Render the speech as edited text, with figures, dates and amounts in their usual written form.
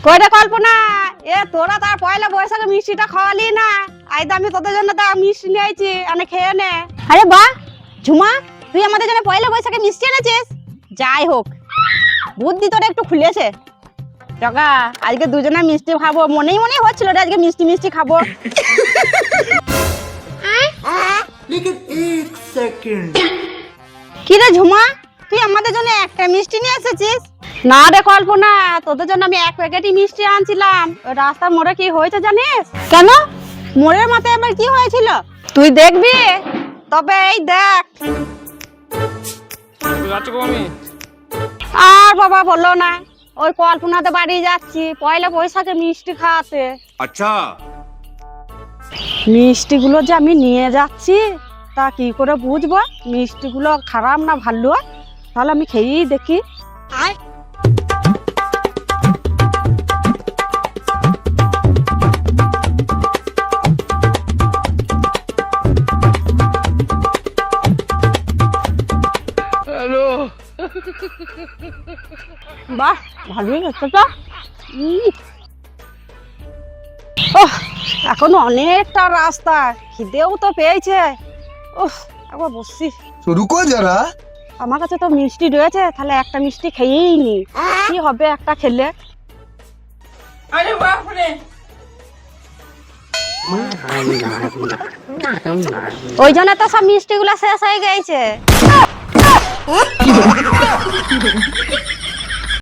কয়টা কল্পনা এ তোরা তার পয়লা বৈশাখে মিষ্টিটা খাওয়ালি না। আই তো আমি তোদের জন্য তা মিষ্টি নিয়ে আইছি, আনে খেয়ে নে। আরে বাহ ঝুমা, তুই আমাদের জন্য পয়লা বৈশাখে মিষ্টি এনেছিস। যাই হোক, বুদ্ধি তোর একটু খুলেছে। জগা, আজকে দুজনে মিষ্টি খাবো, মনেই মনেই হচ্ছিল রে আজকে মিষ্টি মিষ্টি খাবো। लेकिन एक सेकंड কি রে ঝুমা, তুই আমাদের জন্য একটা মিষ্টি নিয়ে এসেছিস? না রে কল্পনা, তোদের জন্য আমি এক প্যাকেটই মিষ্টি আনছিলাম। ওই রাস্তার মোড়ে কি হয়েছে জানিস? কেন? মোড়ের মাথায় আবার কি হয়েছিল তুই দেখবি? তবে এই দেখ। আর বাবা বললো না, ওই কল্পনাতে বাড়ি যাচ্ছি পয়লা বৈশাখে মিষ্টি খাওয়াতে। अच्छा মিষ্টিগুলো যে আমি নিয়ে যাচ্ছি তা কি করে বুঝবো মিষ্টিগুলো খারাপ না ভালো? তাহলে আমি খেয়েই দেখি। হ্যালো, বাহ, ভালোই হচ্ছে তো। ওহ, এখনো অনেকটা রাস্তা, খিদেও তো পেয়েছে। ওহ, একবার বসছি। तो रुको जरा। আমার কাছে তো মিষ্টি রয়েছে, তাহলে একটা মিষ্টি খেয়েই নি। কি হবে একটা খেলে? আরে বাপ রে, ওই জন্য তো সব মিষ্টি গুলা শেষ হয়ে গেছে।